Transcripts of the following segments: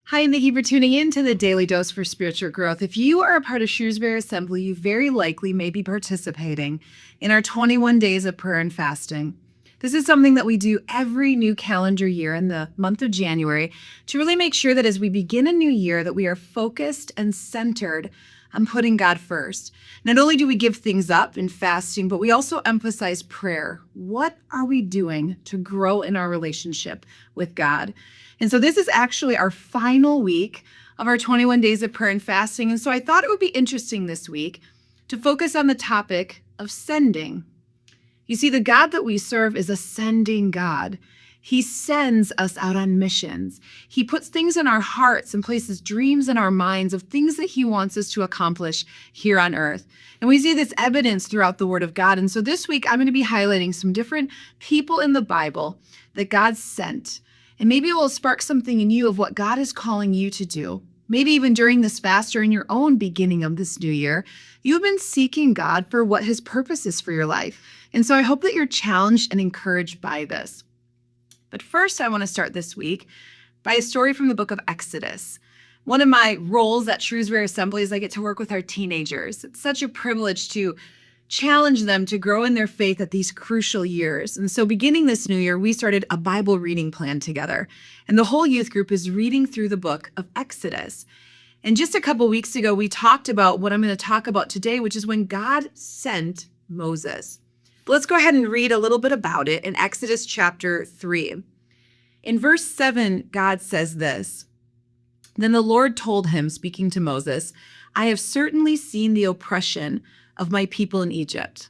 Hi, and thank you for tuning in to the Daily Dose for Spiritual Growth. If you are a part of Shrewsbury Assembly, you very likely may be participating in our 21 days of prayer and fasting. This is something that we do every new calendar year in the month of January to really make sure that as we begin a new year that we are focused and centered on putting God first. Not only do we give things up in fasting, but we also emphasize prayer. What are we doing to grow in our relationship with God? And so this is actually our final week of our 21 days of prayer and fasting. And so I thought it would be interesting this week to focus on the topic of sending. You see, the God that we serve is a sending God. He sends us out on missions. He puts things in our hearts and places dreams in our minds of things that he wants us to accomplish here on earth. And we see this evidence throughout the Word of God. And so this week, I'm going to be highlighting some different people in the Bible that God sent. And maybe it will spark something in you of what God is calling you to do. Maybe even during this fast or in your own beginning of this new year, you've been seeking God for what his purpose is for your life. And so I hope that you're challenged and encouraged by this. But first, I want to start this week by a story from the book of Exodus. One of my roles at Shrewsbury Assembly is I get to work with our teenagers. It's such a privilege to challenge them to grow in their faith at these crucial years. And so beginning this new year, we started a Bible reading plan together. And the whole youth group is reading through the book of Exodus. And just a couple weeks ago, we talked about what I'm going to talk about today, which is when God sent Moses. But let's go ahead and read a little bit about it in Exodus chapter 3. In verse 7, God says this, "Then the Lord told him, speaking to Moses, I have certainly seen the oppression of my people in Egypt.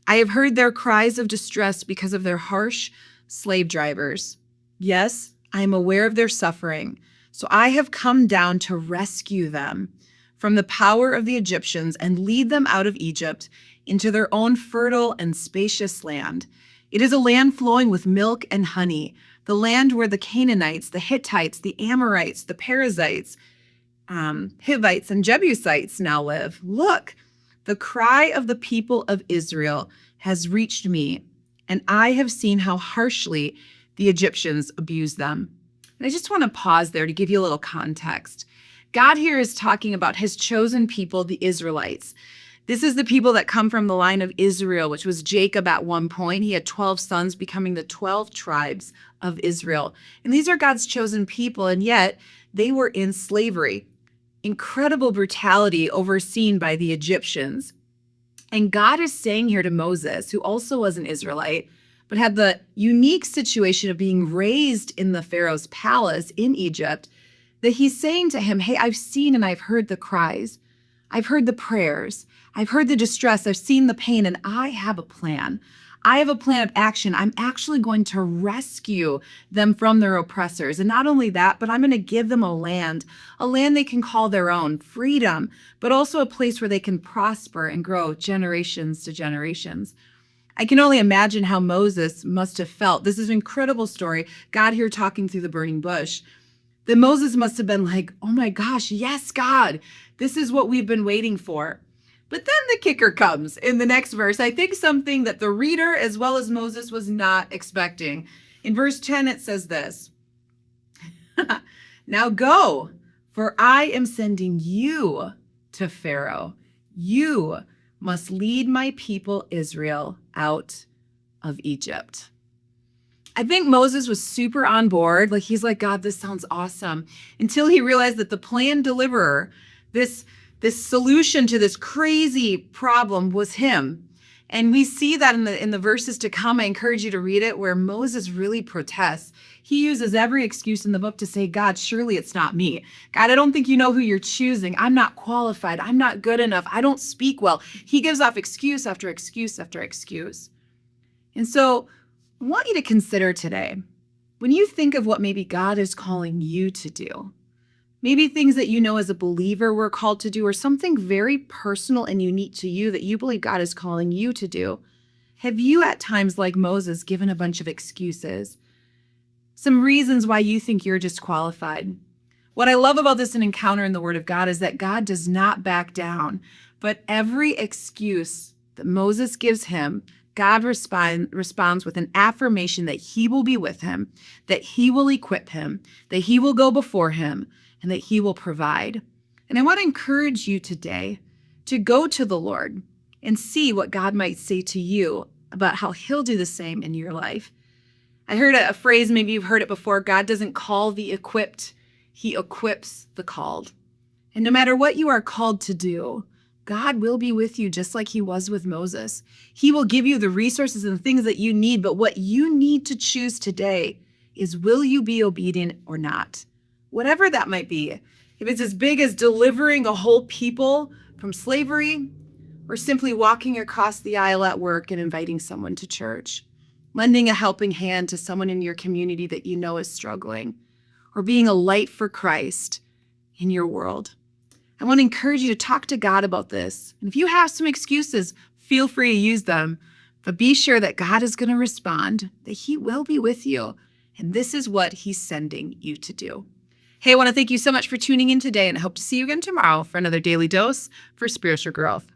I have heard their cries of distress because of their harsh slave drivers. Yes, I am aware of their suffering, so I have come down to rescue them from the power of the Egyptians and lead them out of Egypt into their own fertile and spacious land. It is a land flowing with milk and honey, the land where the Canaanites, the Hittites, the Amorites, the Perizzites, Hivites, and Jebusites now live. Look, the cry of the people of Israel has reached me, and I have seen how harshly the Egyptians abuse them." And I just want to pause there to give you a little context. God here is talking about his chosen people, the Israelites. This is the people that come from the line of Israel, which was Jacob at one point. He had 12 sons, becoming the 12 tribes of Israel. And these are God's chosen people, and yet they were in slavery. Incredible brutality overseen by the Egyptians. And God is saying here to Moses, who also was an Israelite, but had the unique situation of being raised in the Pharaoh's palace in Egypt, that he's saying to him, hey, I've seen and I've heard the cries. I've heard the prayers. I've heard the distress. I've seen the pain, and I have a plan. I have a plan of action. I'm actually going to rescue them from their oppressors. And not only that, but I'm going to give them a land they can call their own, freedom, but also a place where they can prosper and grow generations to generations. I can only imagine how Moses must have felt. This is an incredible story. God here talking through the burning bush. That Moses must have been like, oh my gosh, yes, God, this is what we've been waiting for. But then the kicker comes in the next verse. I think something that the reader as well as Moses was not expecting. In verse 10, it says this, "Now go, for I am sending you to Pharaoh. You must lead my people Israel out of Egypt." I think Moses was super on board. Like, he's like, God, this sounds awesome. Until he realized that the planned deliverer, this solution to this crazy problem was him. And we see that in the verses to come. I encourage you to read it, where Moses really protests. He uses every excuse in the book to say, God, surely it's not me. God, I don't think you know who you're choosing. I'm not qualified. I'm not good enough. I don't speak well. He gives off excuse after excuse after excuse. And so I want you to consider today, when you think of what maybe God is calling you to do, maybe things that you know as a believer we're called to do, or something very personal and unique to you that you believe God is calling you to do, have you at times, like Moses, given a bunch of excuses? Some reasons why you think you're disqualified? What I love about this encounter in the Word of God is that God does not back down, but every excuse that Moses gives him, God responds with an affirmation that he will be with him, that he will equip him, that he will go before him, and that he will provide. And I want to encourage you today to go to the Lord and see what God might say to you about how he'll do the same in your life. I heard a phrase, maybe you've heard it before: God doesn't call the equipped, he equips the called. And no matter what you are called to do, God will be with you just like he was with Moses. He will give you the resources and the things that you need, but what you need to choose today is, will you be obedient or not? Whatever that might be. If it's as big as delivering a whole people from slavery, or simply walking across the aisle at work and inviting someone to church, lending a helping hand to someone in your community that you know is struggling, or being a light for Christ in your world. I want to encourage you to talk to God about this. And if you have some excuses, feel free to use them, but be sure that God is going to respond, that he will be with you. And this is what he's sending you to do. Hey, I want to thank you so much for tuning in today, and I hope to see you again tomorrow for another Daily Dose for Spiritual Growth.